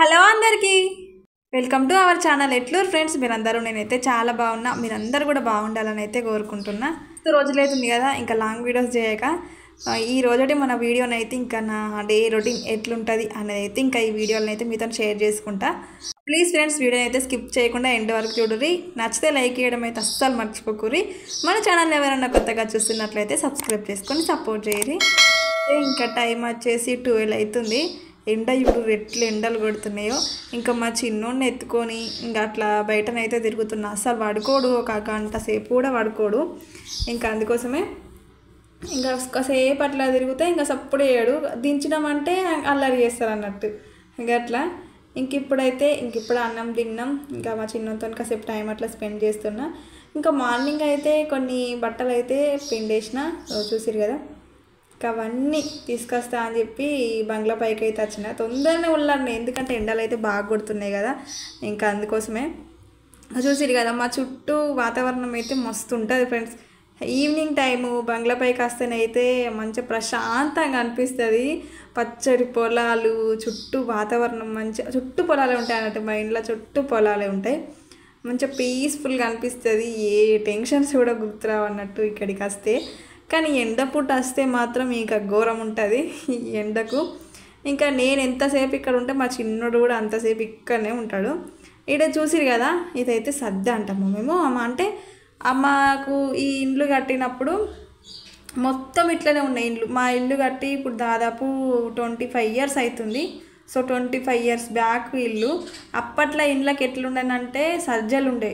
Hello అందరికీ welcome to our channel Etluru friends. మీరందరూ నేనైతే చాలా బాగున్నా, మీరందరూ కూడా బాగుండాలని అయితే కోరుకుంటున్నా. రోజులైతుంది కదా ఇంకా లాంగ్ వీడియోస్ చేయక, ఈ రోజుటి మన వీడియోనైతే ఇంకా నా డే రొటీన్ ఎట్లుంటుంది అనేది అయితే ఇంకా ఈ వీడియోని అయితే మీతో షేర్ చేసుకుంటా. ప్లీజ్ ఫ్రెండ్స్ వీడియోని అయితే స్కిప్ చేయకుండా ఎండ్ వరకు చూడుర్రి. నచ్చితే లైక్ చేయడం అయితే అస్సలు మర్చిపోకుర్రి. మన ఛానల్ ఎవరైనా కొత్తగా చూస్తున్నట్లయితే సబ్స్క్రైబ్ చేసుకొని సపోర్ట్ చేయరి. ఇంకా టైం వచ్చేసి 12 అవుతుంది. ఎండ ఇప్పుడు ఎట్లు ఎండలు కొడుతున్నాయో. ఇంకా మా చిన్నోడిని ఎత్తుకొని ఇంకా అట్లా బయటనైతే తిరుగుతున్నా. అసలు పడుకోడు, ఒక గంట సేపు కూడా పడుకోడు. ఇంకా అందుకోసమే ఇంకా కాసేపు అట్లా తిరిగితే ఇంకా సప్పుడు వేయడు. దించడం అంటే అల్లరి చేస్తారు అన్నట్టు. ఇంకా అట్లా ఇప్పుడు అన్నం తిన్నాం. ఇంకా మా చిన్నతో కాసేపు టైం అట్లా స్పెండ్ చేస్తున్నా. ఇంకా మార్నింగ్ అయితే కొన్ని బట్టలు అయితే పిండేసిన, చూసిరు కదా. అవన్నీ తీసుకొస్తా అని చెప్పి బంగ్లా పైకి అయితే వచ్చిన. తొందరనే వెళ్ళాను ఎందుకంటే ఎండలు అయితే బాగా కొడుతున్నాయి కదా. ఇంకా అందుకోసమే చూసిరు కదా, మా చుట్టూ వాతావరణం అయితే మస్తు ఉంటుంది ఫ్రెండ్స్. ఈవినింగ్ టైము బంగ్లా పైకి వస్తేనైతే మంచిగా ప్రశాంతంగా అనిపిస్తుంది. పచ్చడి పొలాలు, చుట్టూ వాతావరణం మంచిగా, చుట్టూ పొలాలే ఉంటాయి అన్నట్టు. మా ఇంట్లో చుట్టూ పొలాలే ఉంటాయి. మంచిగా పీస్ఫుల్గా అనిపిస్తుంది. ఏ టెన్షన్స్ కూడా గుర్తురావు అన్నట్టు ఇక్కడికి వస్తే. కానీ ఎండ పూట వస్తే మాత్రం ఇంకా ఘోరం ఉంటుంది ఈ ఎండకు. ఇంకా నేను ఎంతసేపు ఇక్కడ ఉంటే మా చిన్నోడు కూడా అంతసేపు ఇక్కడనే ఉంటాడు. ఇక్కడ చూసిరు కదా, ఇదైతే సద్ద అంటాము మేము. అంటే అమ్మకు ఈ ఇండ్లు కట్టినప్పుడు మొత్తం ఇట్లనే ఉన్నాయి ఇండ్లు. మా ఇల్లు కట్టి ఇప్పుడు దాదాపు 25 years అవుతుంది. సో 25 years బ్యాక్ ఇల్లు. అప్పట్లో ఇండ్లకి ఎట్లుండేనంటే సజ్జలు ఉండే.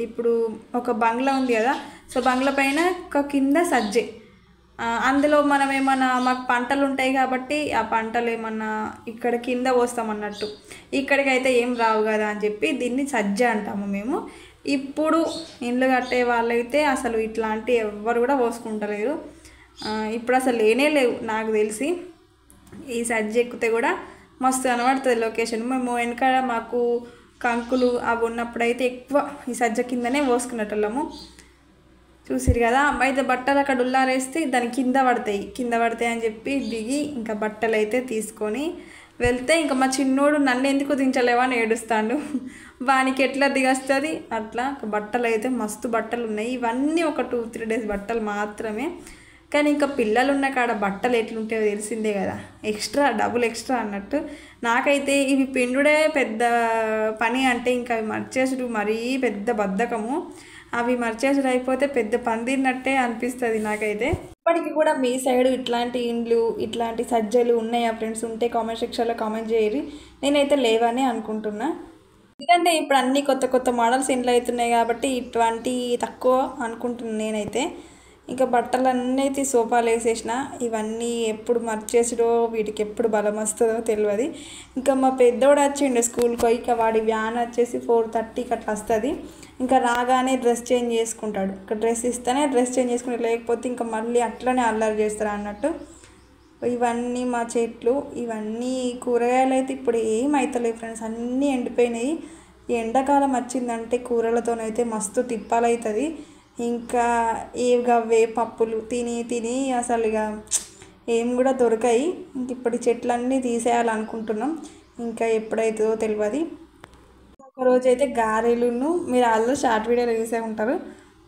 ఇప్పుడు ఒక బంగ్లా ఉంది కదా, సో బంగ్లా పైన ఒక కింద సజ్జే. అందులో మనం ఏమన్నా, మాకు పంటలు ఉంటాయి కాబట్టి ఆ పంటలు ఏమన్నా ఇక్కడ కింద పోస్తామన్నట్టు. ఇక్కడికైతే ఏం రావు కదా అని చెప్పి దీన్ని సజ్జ అంటాము మేము. ఇప్పుడు ఇండ్లు కట్టే వాళ్ళైతే అసలు ఇట్లాంటి ఎవ్వరు కూడా పోసుకుంటలేరు. ఇప్పుడు అసలు లేనే లేవు నాకు తెలిసి. ఈ సజ్జ ఎక్కితే కూడా మస్తు కనబడుతుంది లొకేషన్. మేము వెనకాల మాకు కంకులు అవి ఉన్నప్పుడైతే ఎక్కువ ఈ సజ్జ కిందనే పోసుకునేటోళ్ళము. చూసిరు కదా, అయితే బట్టలు అక్కడ ఉల్లారేస్తే దాని కింద పడతాయి అని చెప్పి దిగి ఇంకా బట్టలు అయితే తీసుకొని వెళ్తే ఇంకా మా చిన్నోడు నన్ను ఎందుకు దించలేవా అని ఏడుస్తాడు. వానికి ఎట్లా దిగస్తుంది అట్లా. బట్టలు అయితే మస్తు బట్టలు ఉన్నాయి. ఇవన్నీ ఒక 2-3 days బట్టలు మాత్రమే. కానీ ఇంకా పిల్లలు ఉన్న కాడ బట్టలు ఎట్లుంటాయో తెలిసిందే కదా, డబుల్ ఎక్స్ట్రా అన్నట్టు. నాకైతే ఇవి పిండుడే పెద్ద పని. అంటే ఇంకా అవి మర్చేసుడు మరీ పెద్ద బద్ధకము. అవి మర్చేసుడు అయిపోతే పెద్ద పని తిన్నట్టే అనిపిస్తుంది నాకైతే. ఇప్పటికి కూడా మీ సైడ్ ఇట్లాంటి ఇండ్లు, ఇట్లాంటి సజ్జలు ఉన్నాయా ఫ్రెండ్స్? ఉంటే కామెంట్ సెక్షన్లో కామెంట్ చేయరి. నేనైతే లేవని అనుకుంటున్నా. ఎందుకంటే ఇప్పుడు అన్నీ కొత్త కొత్త మోడల్స్ ఇండ్లు అవుతున్నాయి కాబట్టి ఇటువంటి తక్కువ అనుకుంటున్నాను నేనైతే. ఇంకా బట్టలన్నీ అయితే సోఫాలు వేసేసిన. ఇవన్నీ ఎప్పుడు మర్చేసుడో, వీటికి ఎప్పుడు బలం వస్తుందో తెలియదు. ఇంకా మా పెద్దోడు వచ్చిండు స్కూల్కి. ఇక వాడి వ్యాన్ వచ్చేసి 4:30కి అట్లా వస్తుంది. ఇంకా రాగానే డ్రెస్ చేంజ్ చేసుకుంటాడు. ఇంకా డ్రెస్ ఇస్తేనే డ్రెస్ చేంజ్ చేసుకుంటాడు, లేకపోతే ఇంకా మళ్ళీ అట్లనే అల్లరి చేస్తారు అన్నట్టు. ఇవన్నీ మా చెట్లు. ఇవన్నీ కూరగాయలు అయితే ఇప్పుడు ఏమవుతలేవు ఫ్రెండ్స్, అన్నీ ఎండిపోయినాయి. ఎండాకాలం వచ్చిందంటే కూరలతోనైతే మస్తు తిప్పాలవుతుంది. ఇంకా ఏవే పప్పులు తిని అసలు ఇక ఏం కూడా దొరకాయి. ఇంక ఇప్పుడు చెట్లన్నీ తీసేయాలనుకుంటున్నాం. ఇంకా ఎప్పుడైతుందో తెలియదు. ఒకరోజు అయితే గారెలును, మీరు ఆల్రెడీ షార్ట్ వీడియోలో చూసే ఉంటారు.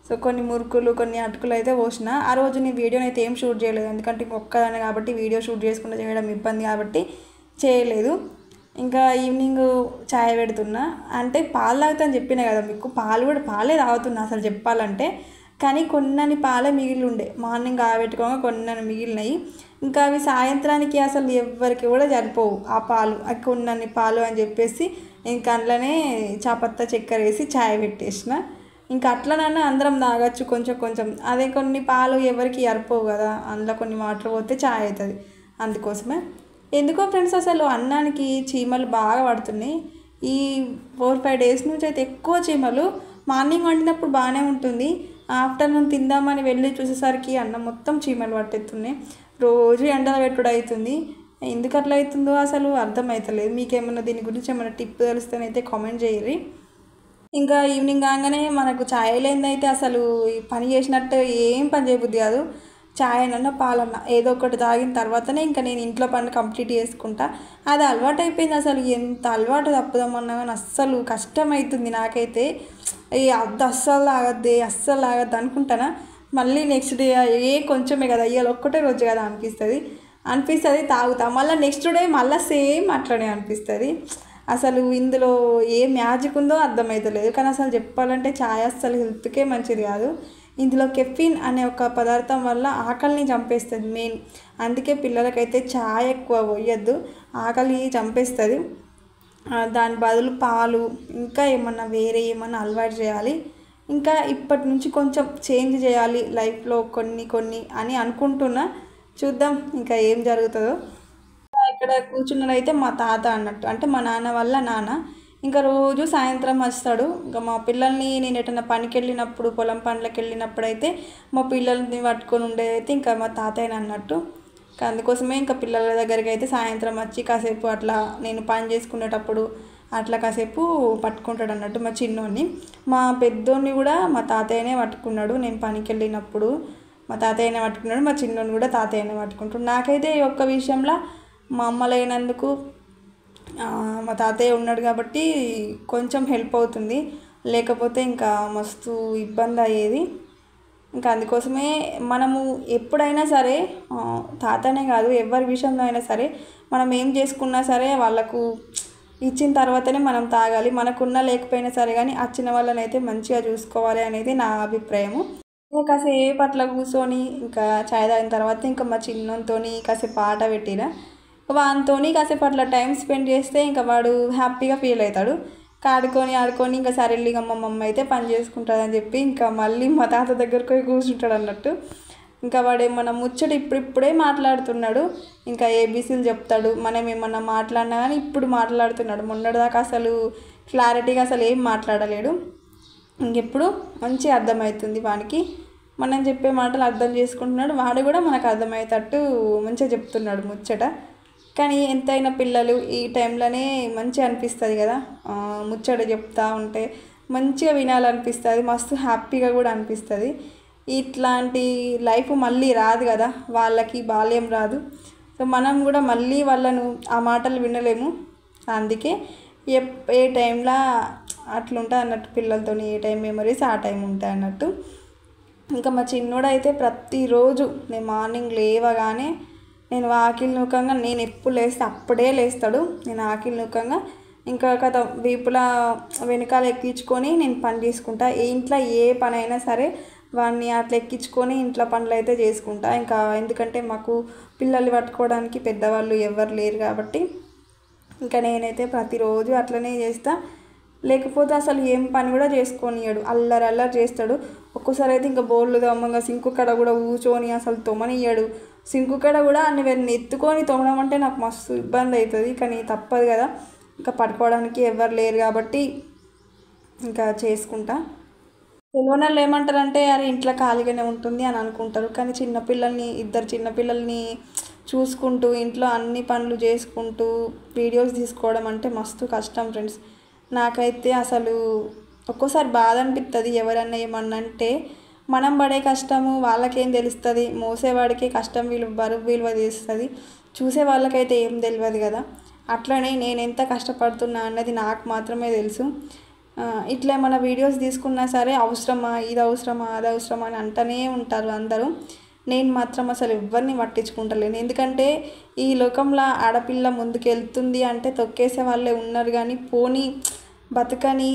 సో కొన్ని మురుకులు, కొన్ని అటుకులు అయితే పోసిన. ఆ రోజు నేను వీడియోని అయితే ఏం షూట్ చేయలేదు, ఎందుకంటే ఒక్కదాన్ని కాబట్టి వీడియో షూట్ చేసుకుంటూ చేయడం ఇబ్బంది కాబట్టి చేయలేదు. ఇంకా ఈవినింగ్ చాయ్ పెడుతున్నా. అంటే పాలు తాగుతాను చెప్పినా కదా మీకు, పాలే తాగుతున్నా అసలు చెప్పాలంటే. కానీ కొన్నని పాలే మిగిలి ఉండే, మార్నింగ్ ఆగబెట్టుకోగా కొన్నని మిగిలినాయి. ఇంకా అవి సాయంత్రానికి అసలు ఎవరికి కూడా సరిపోవు ఆ పాలు. కొన్నని పాలు అని చెప్పేసి ఇంకా అందులోనే చాపత్తా చక్కెర వేసి చాయ్ పెట్టేసిన. ఇంకా అట్లనన్నా అందరం తాగొచ్చు కొంచెం కొంచెం. అదే కొన్ని పాలు ఎవరికి సరిపోవు కదా, అందులో కొన్ని వాటర్ పోతే చాయ్ అవుతుంది. అందుకోసమే. ఎందుకో ఫ్రెండ్స్ అసలు అన్నానికి చీమలు బాగా పడుతున్నాయి. ఈ 4-5 days నుంచి అయితే ఎక్కువ చీమలు. మార్నింగ్ వండినప్పుడు బాగానే ఉంటుంది, ఆఫ్టర్నూన్ తిందామని వెళ్ళి చూసేసరికి అన్నం మొత్తం చీమలు పట్టేస్తున్నాయి. రోజు ఎండలో పెట్టుడు అవుతుంది. ఎందుకు అట్లా అవుతుందో అసలు అర్థమవుతలేదు. మీకేమన్నా దీని గురించి ఏమైనా టిప్ తెలిస్తేనైతే కామెంట్ చేయరి. ఇంకా ఈవినింగ్ కాగానే మనకు ఛాయ్ లేనిదైతే అసలు పని చేసినట్టు ఏం పని చేయబుద్ది కాదు. చాయ్ అన్న పాలన్న ఏదో ఒకటి తాగిన తర్వాతనే ఇంకా నేను ఇంట్లో పని కంప్లీట్ చేసుకుంటా. అది అలవాటు అయిపోయింది. అసలు ఎంత అలవాటు తప్పుదామన్నా కానీ అస్సలు కష్టమవుతుంది నాకైతే. అది అస్సలు తాగద్దు అనుకుంటానా, మళ్ళీ నెక్స్ట్ డే కొంచెమే కదా ఇవాళ ఒక్కటే రోజు కదా అనిపిస్తుంది తాగుతా. మళ్ళీ నెక్స్ట్ డే మళ్ళీ సేమ్ అట్లనే అనిపిస్తుంది. అసలు ఇందులో ఏ మ్యాజిక్ ఉందో అర్థమవుతలేదు. కానీ అసలు చెప్పాలంటే ఛాయ్ అస్సలు హెల్త్కే మంచిది కాదు. ఇందులో కెఫిన్ అనే ఒక పదార్థం వల్ల ఆకలిని చంపేస్తుంది మెయిన్. అందుకే పిల్లలకైతే ఛాయ్ ఎక్కువ పోయొద్దు, ఆకలి చంపేస్తుంది. దాని బదులు పాలు ఇంకా ఏమన్నా వేరే ఏమన్నా అలవాటు చేయాలి. ఇంకా ఇప్పటి నుంచి కొంచెం చేంజ్ చేయాలి లైఫ్లో కొన్ని అని అనుకుంటున్నా. చూద్దాం ఇంకా ఏం జరుగుతుందో. ఇక్కడ కూర్చున్నదైతే మా తాత అన్నట్టు, అంటే మా నాన్న వాళ్ళ నాన్న. ఇంకా రోజు సాయంత్రం వస్తాడు. ఇంకా మా పిల్లల్ని నేను ఎటన్నా పనికి వెళ్ళినప్పుడు, పొలం పనులకు వెళ్ళినప్పుడు అయితే మా పిల్లల్ని పట్టుకొని ఉండేదైతే ఇంకా మా తాతయ్య అన్నట్టు. అందుకోసమే ఇంకా పిల్లల దగ్గరికి అయితే సాయంత్రం వచ్చి కాసేపు అట్లా నేను పని చేసుకునేటప్పుడు అట్లా కాసేపు పట్టుకుంటాడు అన్నట్టు మా చిన్నోడిని. మా పెద్దోడిని కూడా మా తాతయ్యనే పట్టుకున్నాడు. నేను పనికి వెళ్ళినప్పుడు మా తాతయ్యనే పట్టుకున్నాడు, మా చిన్నోడిని కూడా తాతయ్యనే పట్టుకుంటాడు. నాకైతే ఈ ఒక్క విషయంలో మా అమ్మ లేనందుకు మా తాతయ్య ఉన్నాడు కాబట్టి కొంచెం హెల్ప్ అవుతుంది, లేకపోతే ఇంకా మస్తు ఇబ్బంది అయ్యేది. ఇంకా అందుకోసమే మనము ఎప్పుడైనా సరే తాతనే కాదు ఎవరి విషయంలో అయినా సరే మనం ఏం చేసుకున్నా సరే వాళ్ళకు ఇచ్చిన తర్వాతనే మనం తాగాలి. మనకున్నా లేకపోయినా సరే కానీ వచ్చిన వాళ్ళని అయితే మంచిగా చూసుకోవాలి అనేది నా అభిప్రాయము. ఇంకా కాసేపు అట్లా కూర్చొని ఇంకా చాయ్ తాగిన తర్వాత ఇంకా మా చిన్నతో కాసేపు ఆట పెట్టిరా, వానితో కాసేపు అట్లా టైం స్పెండ్ చేస్తే ఇంకా వాడు హ్యాపీగా ఫీల్ అవుతాడు. ఆడుకొని ఇంకా సరేలే ఇక మా మమ్మ అయితే పని చేసుకుంటుందని చెప్పి ఇంకా మళ్ళీ మా తాత దగ్గరకు పోయి కూర్చుంటాడు అన్నట్టు. ఇంకా వాడు ఏమన్నా ముచ్చట ఇప్పుడే మాట్లాడుతున్నాడు. ఇంకా ఏబీసీలు చెప్తాడు. మనం ఏమన్నా మాట్లాడినా కానీ ఇప్పుడు మాట్లాడుతున్నాడు. మొన్నటిదాకా అసలు క్లారిటీగా అసలు ఏం మాట్లాడలేడు. ఇంకెప్పుడు మంచిగా అర్థమవుతుంది వానికి. మనం చెప్పే మాటలు అర్థం చేసుకుంటున్నాడు. వాడు కూడా మనకు అర్థమయ్యేటట్టు మంచిగా చెప్తున్నాడు ముచ్చట. కానీ ఎంతైనా పిల్లలు ఈ టైంలోనే మంచిగా అనిపిస్తుంది కదా, ముచ్చట చెప్తా ఉంటే మంచిగా వినాలనిపిస్తుంది, మస్తు హ్యాపీగా కూడా అనిపిస్తుంది. ఇట్లాంటి లైఫ్ మళ్ళీ రాదు కదా, వాళ్ళకి బాల్యం రాదు. సో మనం కూడా మళ్ళీ వాళ్ళను ఆ మాటలు వినలేము. అందుకే ఏ టైంలో అట్లుంటుంది అన్నట్టు, పిల్లలతో ఏ టైం మెమరీస్ ఆ టైం ఉంటాయి అన్నట్టు. ఇంకా మా చిన్నోడు అయితే ప్రతిరోజు నేను మార్నింగ్ లేవగానే నేను ఆకిలి నూకంగా, నేను ఎప్పుడు లేస్తే అప్పుడే లేస్తాడు. నేను ఆకిలి నూకంగా ఇంకా కథ వీపులా వెనకాల ఎక్కించుకొని నేను పని చేసుకుంటా. ఇంట్లో ఏ పని అయినా సరే వాడిని అట్లా ఎక్కించుకొని ఇంట్లో పనులు అయితే చేసుకుంటా. ఇంకా ఎందుకంటే మాకు పిల్లల్ని పట్టుకోవడానికి పెద్దవాళ్ళు ఎవరు లేరు కాబట్టి ఇంకా నేనైతే ప్రతిరోజు అట్లనే చేస్తా. లేకపోతే అసలు ఏం పని కూడా చేసుకోనియడు, అల్లరి చేస్తాడు. ఒక్కోసారి అయితే ఇంకా బోర్లు తోమంగా సింకు కడ కూడా కూర్చొని అసలు తొమనియ్యాడు. సింకు కడ కూడా అన్ని ఎత్తుకొని తోమడం అంటే నాకు మస్తు ఇబ్బంది అవుతుంది. కానీ తప్పదు కదా, ఇంకా పడుకోవడానికి ఎవరు లేరు కాబట్టి ఇంకా చేసుకుంటా. తెలియని వాళ్ళు ఏమంటారంటే అరే ఇంట్లో ఖాళీగానే ఉంటుంది అని అనుకుంటారు. కానీ ఇద్దరు చిన్నపిల్లల్ని చూసుకుంటూ ఇంట్లో అన్ని పనులు చేసుకుంటూ వీడియోస్ తీసుకోవడం అంటే మస్తు కష్టం ఫ్రెండ్స్. నాకైతే అసలు ఒక్కోసారి బాధ అనిపిస్తుంది. ఎవరన్నా ఏమన్నా అంటే మనం పడే కష్టము వాళ్ళకేం తెలుస్తుంది, మోసేవాడికే కష్టం బరువు విలువ తెలుస్తుంది, చూసే వాళ్ళకైతే ఏం తెలియదు కదా. అట్లనే నేను ఎంత కష్టపడుతున్నా అన్నది నాకు మాత్రమే తెలుసు. ఇట్లా మన వీడియోస్ తీసుకున్నా సరే అవసరమా, ఇది అవసరమా, అది అవసరమా అని అంటూనే ఉంటారు అందరూ. నేను మాత్రం అసలు ఎవరిని పట్టించుకుంటలేను. ఎందుకంటే ఈ లోకంలో ఆడపిల్ల ముందుకు వెళ్తుంది అంటే తొక్కేసే వాళ్ళే ఉన్నారు, కానీ పోనీ బతుకని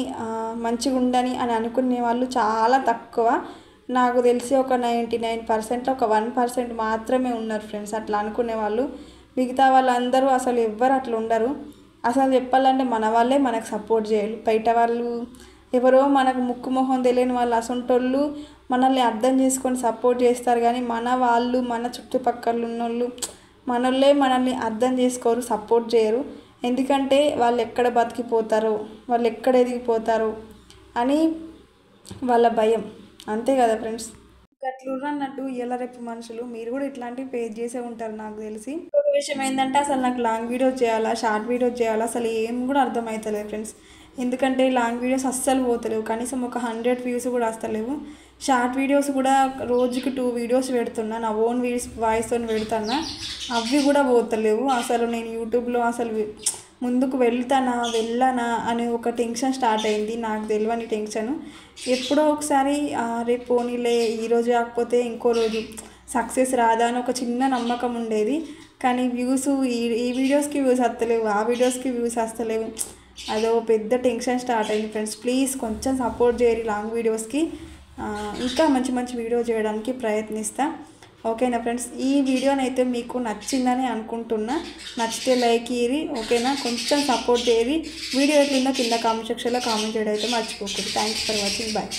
మంచిగా ఉండని అని అనుకునే వాళ్ళు చాలా తక్కువ. నాకు తెలిసి ఒక 99% ఒక 1% మాత్రమే ఉన్నారు ఫ్రెండ్స్ అట్లా అనుకునే వాళ్ళు. మిగతా వాళ్ళందరూ అసలు ఎవ్వరు అట్లా ఉండరు. అసలు చెప్పాలంటే మన వాళ్ళే మనకు సపోర్ట్ చేయాలి. బయట వాళ్ళు ఎవరో మనకు ముక్కు మొహం తెలియని వాళ్ళు అసంటోళ్ళు మనల్ని అర్థం చేసుకొని సపోర్ట్ చేస్తారు. కానీ మన వాళ్ళు మన చుట్టుపక్కల ఉన్నోళ్ళు మనోళ్ళే మనల్ని అర్థం చేసుకోరు, సపోర్ట్ చేయరు. ఎందుకంటే వాళ్ళు ఎక్కడ బతికిపోతారో, వాళ్ళు ఎక్కడ ఎదిగిపోతారో అని వాళ్ళ భయం. అంతే కదా ఫ్రెండ్స్. అట్లా అన్నట్టు ఇలా రేపు మనుషులు మీరు కూడా ఇట్లాంటివి ఫేస్ చేసే ఉంటారు నాకు తెలిసి. ఒక విషయం ఏంటంటే అసలు నాకు లాంగ్ వీడియోస్ చేయాలా, షార్ట్ వీడియోస్ చేయాలా, అసలు ఏం కూడా అర్థమవుతలేదు ఫ్రెండ్స్. ఎందుకంటే లాంగ్ వీడియోస్ అస్సలు పోతలేవు, కనీసం ఒక 100 వ్యూస్ కూడా వస్తలేవు. షార్ట్ వీడియోస్ కూడా రోజుకి 2 వీడియోస్ పెడుతున్నా, నా ఓన్ వాయిస్తో పెడుతున్నా, అవి కూడా పోతలేవు. అసలు నేను యూట్యూబ్లో అసలు ముందుకు వెళ్ళనా అనే ఒక టెన్షన్ స్టార్ట్ అయింది, నాకు తెలియని టెన్షను. ఎప్పుడో ఒకసారి రేపు పోనీలే, ఈరోజు కాకపోతే ఇంకో రోజు సక్సెస్ రాదా అని ఒక చిన్న నమ్మకం ఉండేది. కానీ వ్యూస్ ఈ వీడియోస్కి వ్యూస్ వస్తలేవు, ఆ వీడియోస్కి వ్యూస్ వస్తలేవు, అదో పెద్ద టెన్షన్ స్టార్ట్ అయింది. ఫ్రెండ్స్ ప్లీజ్ కొంచెం సపోర్ట్ చేయరు లాంగ్ వీడియోస్కి, ఇంకా మంచి మంచి వీడియో చేయడానికి ప్రయత్నిస్తా. ఓకేనా ఫ్రెండ్స్, ఈ వీడియోనైతే మీకు నచ్చిందని అనుకుంటున్నా. నచ్చితే లైక్ ఇయ్యి, ఓకేనా, కొంచెం సపోర్ట్ చేయరి. వీడియో ఎట్లుందో కింద కామెంట్ సెక్షన్లో కామెంట్ చేయడం అయితే మర్చిపోకూడదు. Thanks for watching, bye.